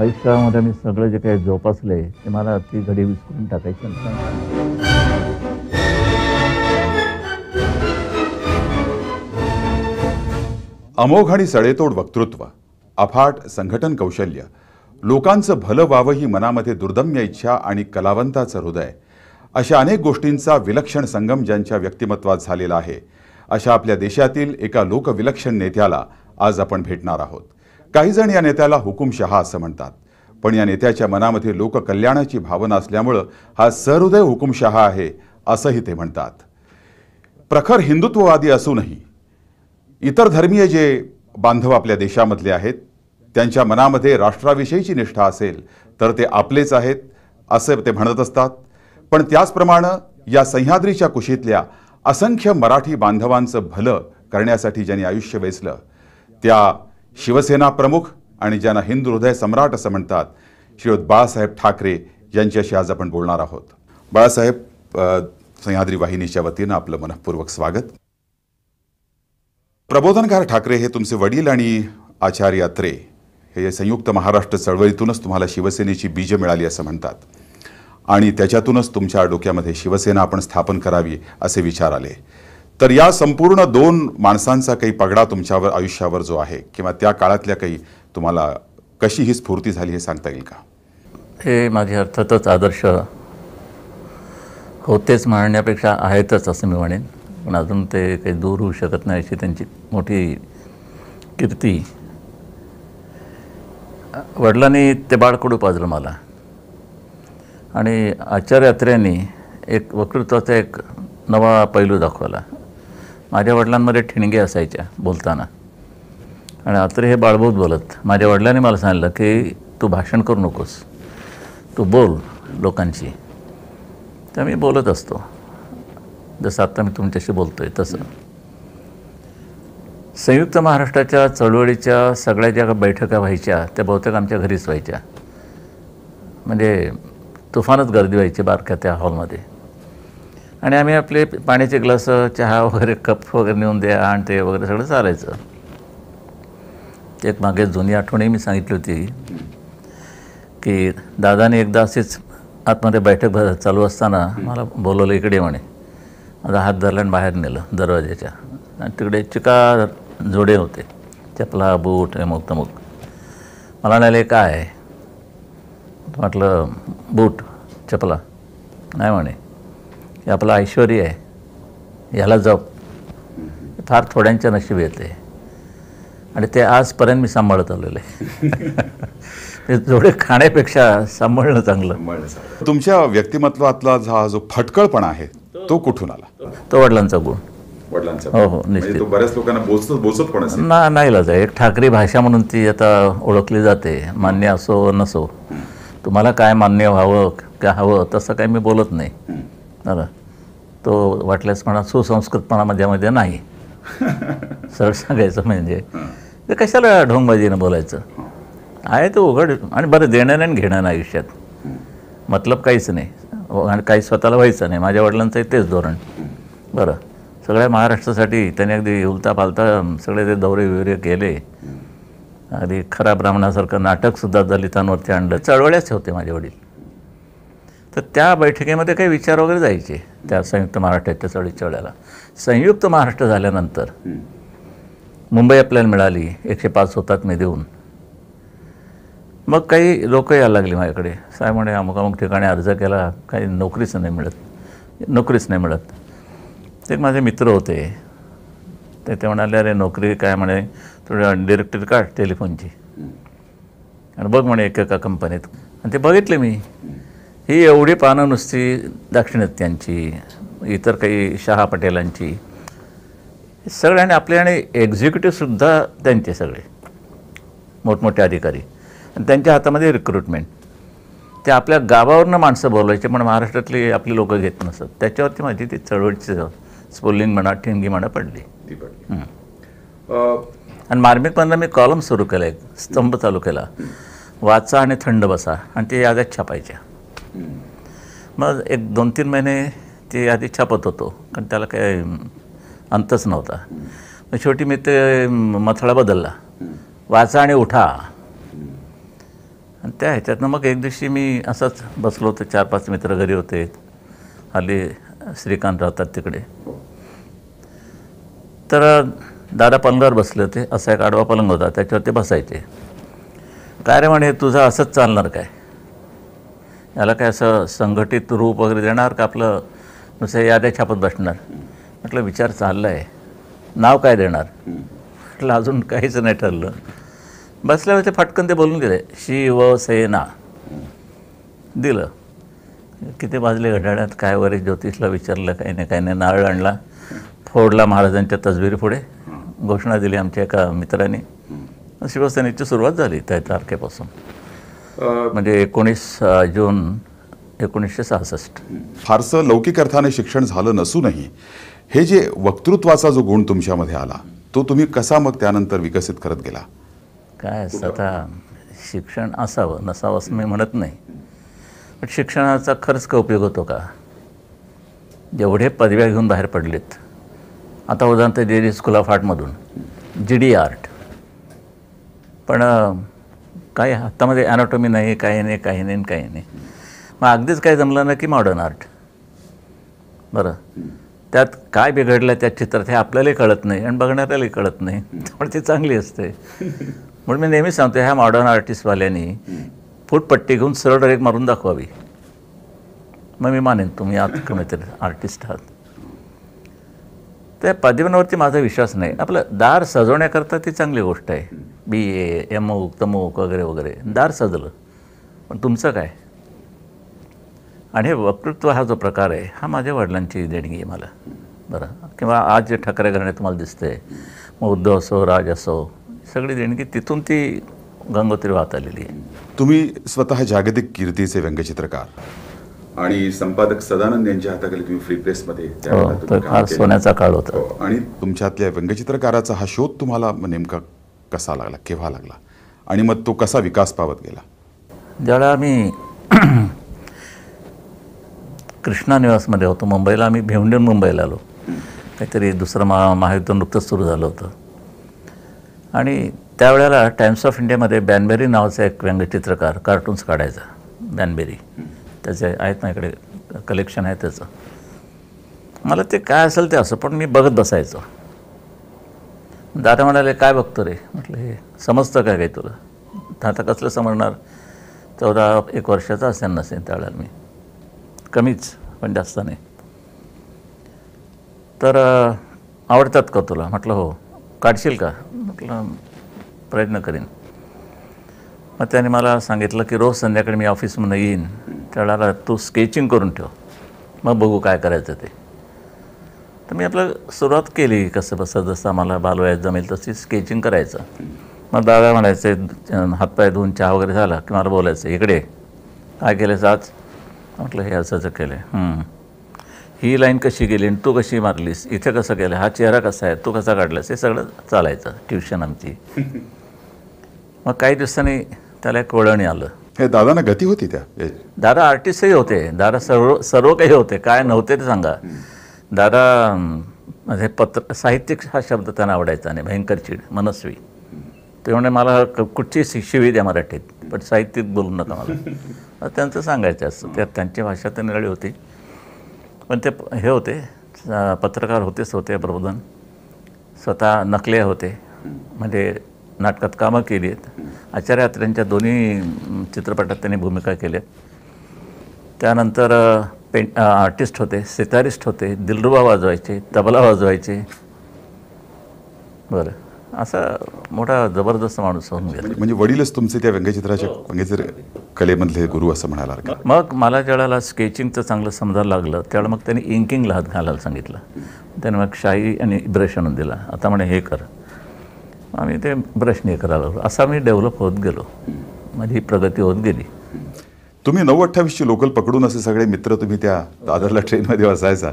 आयुष्यामध्ये मी सगळं जे काही जोपासले ते मला ती घडी विसरून टाकायची नाही. अमोघ आणि सडेतोड वक्तृत्व, अफाट संघटन कौशल्य, लोकांचं भलं व्हावं ही मनामध्ये दुर्दम्य इच्छा आणि कलावंताचं हृदय, अशा अनेक गोष्टींचा विलक्षण संगम ज्यांच्या व्यक्तिमत्वात झालेला आहे, अशा आपल्या देशातील एका लोकविलक्षण नेत्याला आज आपण भेटणार आहोत. काही जण या नेत्याला हुकुमशहा असं म्हणतात, पण या नेत्याच्या मनामध्ये लोककल्याणाची भावना असल्यामुळं हा सहृदय हुकुमशहा आहे असंही ते म्हणतात. प्रखर हिंदुत्ववादी असूनही इतर धर्मीय जे बांधव आपल्या देशामधले आहेत त्यांच्या मनामध्ये राष्ट्राविषयीची निष्ठा असेल तर ते आपलेच आहेत असं ते म्हणत असतात. पण त्याचप्रमाणे या सह्याद्रीच्या कुशीतल्या असंख्य मराठी बांधवांचं भलं करण्यासाठी ज्यांनी आयुष्य वेचलं त्या शिवसेना प्रमुख आणि ज्यांना हिंदू हृदय सम्राट असं म्हणतात श्रीयुत बाळासाहेब ठाकरे यांच्याशी आज आपण बोलणार आहोत. बाळासाहेब, सह्याद्री वाहिनीच्या वतीनं आपलं मनःपूर्वक स्वागत. प्रबोधनकार ठाकरे हे तुमचे वडील आणि आचार्य अत्रे हे संयुक्त महाराष्ट्र चळवळीतूनच तुम्हाला शिवसेनेची बीज मिळाली असं म्हणतात आणि त्याच्यातूनच तुमच्या डोक्यामध्ये शिवसेना आपण स्थापन करावी असे विचार आले. तर या संपूर्ण दोन माणसांचा काही पगडा तुमच्यावर आयुष्यावर जो आहे किंवा त्या काळातल्या काही तुम्हाला कशी ही स्फूर्ती झाली हे सांगता येईल का? हे माझे अर्थातच आदर्श होतेच म्हणण्यापेक्षा आहेतच असं मी म्हणेन, पण अजून ते काही दूर होऊ शकत नाही अशी त्यांची मोठी कीर्ती. वडिलांनी ते बाळकडू पाजलं मला आणि आचार्य अत्र्यांनी एक वक्तृत्वाचा एक नवा पैलू दाखवला. माझ्या वडिलांमध्ये ठिणगे असायच्या बोलताना आणि अत्रे हे बाळबोध बोलत. माझ्या वडिलांनी मला सांगितलं की तू भाषण करू नकोस, तू बोल लोकांशी. तर मी बोलत असतो जसं आत्ता मी तुमच्याशी बोलतोय तसं. संयुक्त महाराष्ट्राच्या चळवळीच्या सगळ्या ज्या बैठका व्हायच्या त्या बहुतेक आमच्या घरीच व्हायच्या. म्हणजे तुफानच गर्दी व्हायची बारक्या त्या हॉलमध्ये आणि आम्ही आपले पाण्याचे ग्लास, चहा वगैरे, कप वगैरे नेऊन द्या आणि ते वगैरे सगळं चालायचं. एक मागे जुनी आठवणही मी सांगितली होती की दादाने एकदा असेच आतमध्ये बैठक चालू असताना मला बोलवलं, इकडे म्हणे. माझा हात धरला आणि बाहेर नेलं दरवाजाच्या आणि तिकडे चिका जोडे होते, चपला, बूट, अमुक तमुक. मला म्हणाले काय? म्हटलं बूट चपला. नाही म्हणे, हे आपलं ऐश्वर्य आहे, ह्याला जप. फार थोड्यांच्या नशीब येते आणि ते आजपर्यंत मी सांभाळत आलेलं आहे. जोडे खाण्यापेक्षा सांभाळणं चांगलं. तुमच्या व्यक्तिमत्वातला हा जो फटकळपणा आहे तो कुठून आला? तो वडिलांचा गुण. वडिलांचा? हो हो, निश्चित. तो बऱ्याच लोकांना बोचत पण असेल. नाही लाज आहे. एक ठाकरी भाषा म्हणून ती आता ओळखली जाते, मान्य असो नसो. तुम्हाला काय मान्य व्हावं काय हवं तसं काही मी बोलत नाही. बरं, तो वाटल्यास म्हणा सुसंस्कृतपणा माझ्यामध्ये नाही. सरळ सांगायचं म्हणजे ते कशाला ढोंगबाजीनं बोलायचं आहे तो उघड. आणि बरं, देणं नाही घेणं नाही आयुष्यात, मतलब काहीच नाही आणि काही स्वतःला व्हायचं नाही. माझ्या वडिलांचंही तेच धोरण. बरं, सगळ्या महाराष्ट्रासाठी त्याने अगदी उलता पालता सगळे ते दौरे विवरे केले. अगदी खरा ब्राह्मणासारखं नाटकसुद्धा दलितांवरती आणलं. चळवळ्याच होते माझे वडील. तर त्या बैठकीमध्ये काही विचार वगैरे जायचे त्या संयुक्त महाराष्ट्राच्या चळवळीच्या वेळेला. संयुक्त महाराष्ट्र झाल्यानंतर मुंबई आपल्याला मिळाली, 105 होतात मी देऊन. मग काही लोक यायला लागली माझ्याकडे, साहेब म्हणे अमुक अमुक ठिकाणी अर्ज केला, काही नोकरीच नाही मिळत. ते माझे मित्र होते, ते म्हणाले अरे नोकरी काय म्हणे, थोडं डिरेक्टरी काढ टेलिफोनची आणि बघ म्हणे एका कंपनीत. आणि ते बघितले मी. ही एवढी पानं नुसती दाक्षिणात्यांची, इतर काही शहा पटेलांची सगळे, आणि आपले आणि एक्झिक्युटिव्हसुद्धा त्यांचे सगळे मोठमोठे अधिकारी, आणि त्यांच्या हातामध्ये रिक्रुटमेंट. ते आपल्या गावावरनं माणसं बोलवायचे पण महाराष्ट्रातली आपली लोकं घेत नसत. त्याच्यावरती माझी ती चळवळीची स्पोलिंग म्हणा, ठिणगी म्हणा पडली. आणि मार्मिकमधनं मी कॉलम सुरू केला, एक स्तंभ चालू केला, वाचा आणि थंड बसा, आणि ते याद्यात छापायच्या. मग एक 2-3 महिने ती यादी छापत होतो, कारण त्याला काही अंतच नव्हता. मग शेवटी मी ते मथळा बदलला, वाचा आणि उठा. आणि त्या ह्याच्यातनं मग एक दिवशी मी असंच बसलो होतो, 4-5 मित्र घरी होते. हल्ली श्रीकांत राहतात तिकडे. तर दादा पलंगावर बसले होते. असा एक आडवा पलंग होता, त्याच्यावर ते बसायचे. काय रे म्हणे, तुझं असंच चालणार काय? याला काय असं संघटित रूप वगैरे देणार का, आपलं नुसतं याद्या छापत बसणार? म्हटलं विचार चालला आहे, नाव काय देणार? म्हटलं अजून काहीच नाही ठरलं. बसल्यावर ते फटकन ते बोलून दिले, शिवसेना दिलं. किती वाजले घड्याळात, काय वगैरे ज्योतिषला विचारलं, काही नाही काही नाही. नारळ आणला, फोडला महाराजांच्या तसबिरी पुढे, घोषणा दिली आमच्या एका मित्राने. शिवसेनेची सुरुवात झाली त्या तारखेपासून, म्हणजे 19 जून 1966. फारसं लौकिक अर्थाने शिक्षण झालं नसूनही हे जे वक्तृत्वाचा जो गुण तुमच्यामध्ये आला, तो तुम्ही कसा मग त्यानंतर विकसित करत गेला? काय आता शिक्षण असावं नसावं असं मी म्हणत नाही, पण शिक्षणाचा खरंच का उपयोग होतो का? जेवढे पदव्या घेऊन बाहेर पडलेत, आता उदाहरण जे स्कूल ऑफ आर्टमधून GD आर्ट, पण काही हातामध्ये ॲनाटॉमी नाही, काही नाही काही नाही काही नाही. मग अगदीच काय जमलं ना की मॉडर्न आर्ट. बरं, त्यात काय बिघडलं त्या चित्रात हे आपल्यालाही कळत नाही आणि बघणाऱ्यालाही कळत नाही, त्यामुळे ती चांगली असते. म्हणून मी नेहमी सांगतो, ह्या मॉडर्न आर्टिस्टवाल्यांनी फुटपट्टी घेऊन सरळ डायरेक्ट मारून दाखवावी, मग मी मानेन तुम्ही आत आर्टिस्ट आहात. त्या पदव्यांवरती माझा विश्वास नाही. आपलं दार सजवण्याकरता ती चांगली गोष्ट आहे, BA अमुक तमुक वगैरे वगैरे, दार सजलं, पण तुमचं काय? आणि हे वक्तृत्व हा जो प्रकार आहे, हा माझ्या वडिलांची देणगी आहे मला. बरं, किंवा आज जे ठाकरे घराणे तुम्हाला दिसते, मग उद्धव असो, राज असो, सगळी देणगी तिथून ती गंगोत्री वाहत आलेली आहे. तुम्ही स्वतः जागतिक कीर्तीचे व्यंगचित्रकार आणि संपादक सदानंद यांच्या हाताखाली तुम्ही फ्री प्रेसमध्ये फार सोन्याचा काळ होता. आणि तुमच्यातल्या व्यंगचित्रकाराचा हा शोध तुम्हाला नेमका कसा लागला, केव्हा लागला, आणि मग तो कसा विकास पावत गेला? ज्यावेळेला आम्ही कृष्णा निवासमध्ये होतो मुंबईला, आम्ही भेवंडीहून मुंबईला आलो. काहीतरी दुसरं महायुद्ध नुकतंच सुरू झालं होतं. आणि त्यावेळेला टाइम्स ऑफ इंडियामध्ये बॅनबेरी नावाचा एक व्यंगचित्रकार कार्टून्स काढायचा. बॅनबेरी त्याचे आहेत ना, इकडे कलेक्शन आहे त्याचं. मला ते काय असेल ते असं, पण मी बघत बसायचो. दादा म्हणाले, काय बघतो रे? म्हटलं हे समजतं काय तुला? आता कसलं समजणार, 14-1 वर्षाचा असेल नसेल त्यावेळेला मी, कमीच पण जास्त नाही. तर आवडतात का तुला? म्हटलं हो. काढशील का? म्हटलं प्रयत्न करीन. मग त्याने मला सांगितलं की रोज संध्याकाळी मी ऑफिसमधून येईन, त्यावेळेला तू स्केचिंग करून ठेव, मग बघू काय करायचं ते. तर मी आपलं सुरुवात केली, कसं बसं जसं आम्हाला बालवयात जमेल तशी स्केचिंग करायचं. मग दादा म्हणायचे, हातपाय धुवून चहा वगैरे झाला की मला बोलायचं, इकडे काय केलंस आज? म्हटलं हे असं केलं आहे. ही लाईन कशी गेली आणि तू कशी मारलीस, इथे कसं केलं, हा चेहरा कसा आहे, तू कसा काढलास, हे सगळं चालायचं ट्युशन आमची. मग काही दिवसांनी त्याला एक वळण आलं. हे दादांना गती होती त्या? दादा आर्टिस्टही होते, दादा सर्व काही होते, काय नव्हते ते सांगा. दादा म्हणजे साहित्यिक हा शब्द त्यांना आवडायचा नाही, भयंकर चीड, मनस्वी. ते म्हणे मला कुठची शिवी द्या मराठीत, पण साहित्यिक बोलू नका मला. त्यांचं सांगायचं असतं, त्यात त्यांची भाषा तर निराळी होती. पण ते हे होते, पत्रकार होतेच होते, प्रबोधन, स्वतः नकले होते, म्हणजे नाटकात कामं केली आहेत. आचार्य अत्रेंच्या दोन्ही चित्रपटात त्यांनी भूमिका केल्या. त्यानंतर आर्टिस्ट होते, सितारिस्ट होते, दिलरुबा वाजवायचे, तबला वाजवायचे. बरं, असा मोठा जबरदस्त माणूस होऊन गेला. म्हणजे वडीलच तुमचे त्या व्यंगचित्राच्या कलेमधले गुरु असं म्हणाला का? मग मला ज्यावेळेला स्केचिंगचं चांगलं समजायला लागलं, त्यावेळेला मग त्यांनी इंकिंगला हात घालायला सांगितलं. त्याने मग शाई आणि ब्रश आणून दिला, आता म्हणे हे कर. आम्ही ते ब्रशने करायला लागलो. असा मी डेव्हलप होत गेलो, माझी प्रगती होत गेली. तुम्ही 9-28ची लोकल पकडून असे सगळे मित्र तुम्ही त्या दादरला ट्रेनमध्ये बसायचा.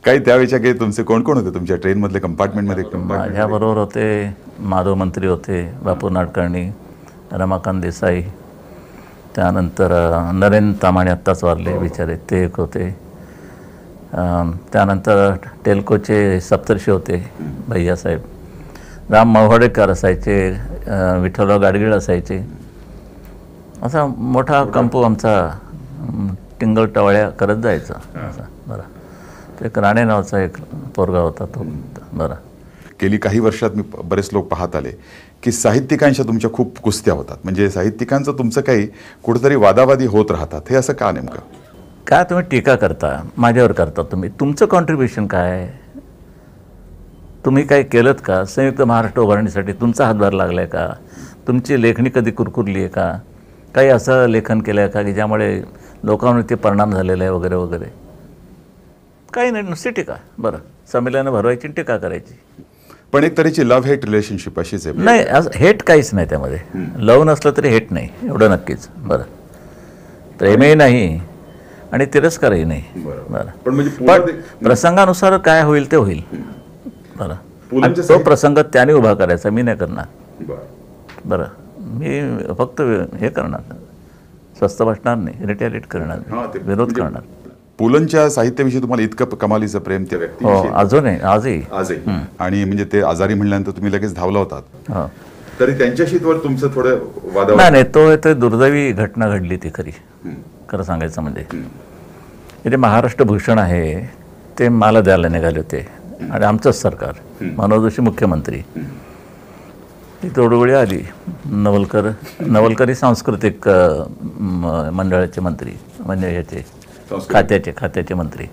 काही त्यावेळेच्या काही तुमचे कोण कोण होते तुमच्या ट्रेनमधले कंपार्टमेंटमध्ये? माझ्याबरोबर होते माधव मंत्री होते, बापू नाडकर्णी, रमाकांत देसाई, त्यानंतर नरेंद्र तामाणे आत्ताच वारले बिचारे, ते एक होते. त्यानंतर टेल्कोचे सप्तर्षी होते भैयासाहेब, राम मव्हाडेकर असायचे, विठ्ठलराव गाडगीळ असायचे. असा मोठा कंपू आमचा टिंगल टवाळ्या करत जायचा असा. बरं. ते एक राणे नावाचा एक पोरगा होता तो. बरं. गेली काही वर्षात मी बरेच लोक पाहत आले की साहित्यिकांच्या तुमच्या खूप कुस्त्या होतात, म्हणजे साहित्यिकांचं तुमचं काही कुठेतरी वादावादी होत राहतात. हे असं का नेमकं? काय तुम्ही टीका करता माझ्यावर करता? तुम्ही तुमचं कॉन्ट्रीब्युशन काय? तुम्ही काय केलं का? संयुक्त महाराष्ट्र उभारणीसाठी तुमचा हातभार लागला आहे का? तुमची लेखणी कधी कुरकुरली आहे का? काही असं लेखन केलं आहे का की ज्यामुळे लोकांवरती परिणाम झालेला आहे वगैरे वगैरे? काही नाही, नुसती टीका. बरं, संमेलनं भरवायची टीका करायची. पण एक तऱ्हेची लव्ह हेट रिलेशनशिप अशीच आहे. नाही, असं हेट काहीच नाही त्यामध्ये. लव नसलं तरी हेट नाही, एवढं नक्कीच. बरं, प्रेमही नाही आणि तिरस्कारही नाही. बरं, पण प्रसंगानुसार काय होईल ते होईल. बरं, आणि तो प्रसंग त्याने उभा करायचा, मी नाही करणार. बरं, मी फक्त हे करणार, स्वस्त बसणार नाही, रिटॅलिएट करणार, विरोध करणार. पुलंच्या साहित्याविषयी तुम्हाला इतकं कमालीचं प्रेम त्या हो, व्यक्तीविषयी? अजूनही, आजही. आणि म्हणजे ते आजारी म्हणल्यानंतर तुम्ही लगेच धावला होतात. हो. तरी त्यांच्याशी तुमचं थोडं वादा? नाही, तो दुर्दैवी घटना घडली ती खरं सांगायचं म्हणजे. इथे महाराष्ट्र भूषण आहे ते मला द्यायला निघाले होते आणि आमचंच सरकार, मनोहर जोशी मुख्यमंत्री. ती तोडगोळी आली. नवलकरी सांस्कृतिक मंडळाचे मंत्री, म्हणजे याचे खात्याचे मंत्री.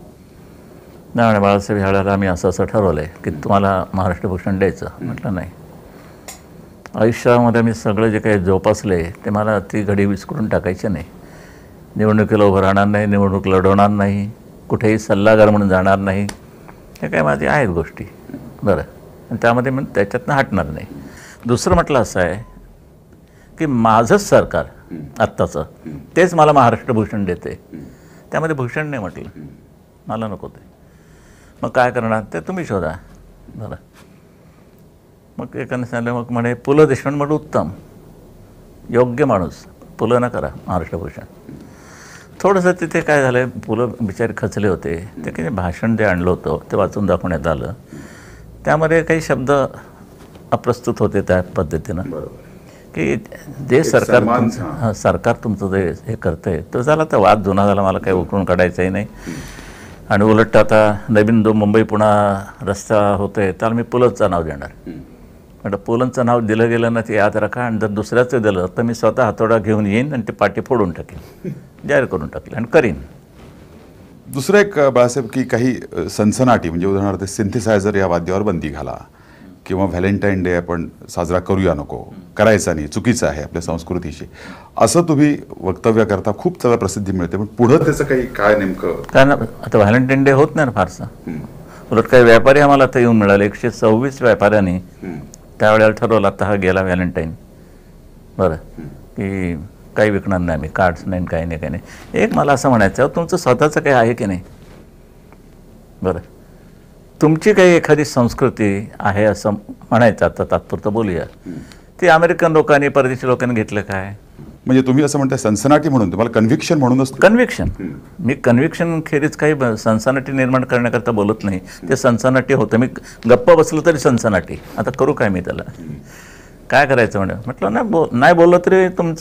नाही, बाळासाहेब ह्यावेळेला आम्ही असं ठरवलं आहे की तुम्हाला महाराष्ट्र भूषण द्यायचं. म्हटलं नाही. आयुष्यामध्ये मी सगळं जे काही जोपासले ते मला ती घडी विस्कळून टाकायची नाही. निवडणुकीला उभं राहणार नाही, निवडणूक लढवणार नाही, कुठेही सल्लागार म्हणून जाणार नाही. हे काय माझे आहेत गोष्टी. बरं, आणि त्यामध्ये मी त्याच्यातनं हटणार नाही. दुसरं म्हटलं असं आहे की माझंच सरकार आत्ताचं तेच मला महाराष्ट्र भूषण देते, त्यामध्ये भूषण नाही म्हटलं, मला नको ते. मग काय करणार ते तुम्ही शोधा. बरं, मग एकाने सांगितलं, मग म्हणे पु ल देशपांडे म्हणजे उत्तम, योग्य माणूस, पु ल न करा महाराष्ट्र भूषण. थोडंसं तिथे काय झालं, पु ल बिचारे खचले होते. ते काही भाषण जे आणलं होतं ते वाचून दाखवण्यात आलं. त्यामध्ये काही शब्द अप्रस्तुत होते त्या पद्धतीनं की जे सरकार तुमचं जे हे करतं आहे तर झाला तर वाद जुना झाला, मला काही उकळून काढायचंही नाही. आणि उलट आता नवीन मुंबई पुणा रस्ता होतो आहे त्याला मी पुलंचं नाव देणार. म्हटलं पुलंचं नाव दिलं गेलं ना ते याद राखा, आणि जर दुसऱ्याचं दिलं तर मी स्वतः हातोडा घेऊन येईन आणि ते पाटी फोडून टाकेन, जाहीर करून टाकले आणि करीन. दुसरं एक बाळासाहेब की काही सनसनाटी, म्हणजे उदाहरणार्थ सिंथेसायझर या वाद्यावर बंदी घाला, किंवा व्हॅलेंटाईन डे आपण साजरा करूया नको, करायचा नाही, चुकीचं आहे आपल्या संस्कृतीशी, असं तुम्ही वक्तव्य करता, खूप त्याला प्रसिद्धी मिळते. पण पुढं त्याचं काही काय नेमकं? कारण आता व्हॅलेंटाईन डे होत नाही ना फारसा. उलट काही व्यापारी आम्हाला आता येऊन मिळाले, 126 व्यापाऱ्यांनी त्यावेळेला ठरवलं आता हा गेला व्हॅलेंटाईन. बरं, की काही विकणार नाही आम्ही, कार्ड्स नाही, काही नाही, काही नाही. एक मला असं म्हणायचं, तुमचं स्वतःचं काही आहे की नाही? बरं, तुमची काही एखादी संस्कृती आहे असं म्हणायचं, आता तात्पुरतं बोलूया, ती अमेरिकन लोकांनी, परदेशी लोकांनी घेतलं काय? म्हणजे तुम्ही असं म्हणताय सनसनाटी म्हणून, तुम्हाला कन्व्हिक्शन म्हणूनच? कन्व्हिक्शन, मी कन्व्हिक्शन खेरीज काही सनसनाटी निर्माण करण्याकरता बोलत नाही. ते सनसनाटी होतं, मी गप्प बसलं तरी सनसनाटी. आता करू काय मी त्याला? काय करायचं म्हटलं नाही बोललं तरी तुमचं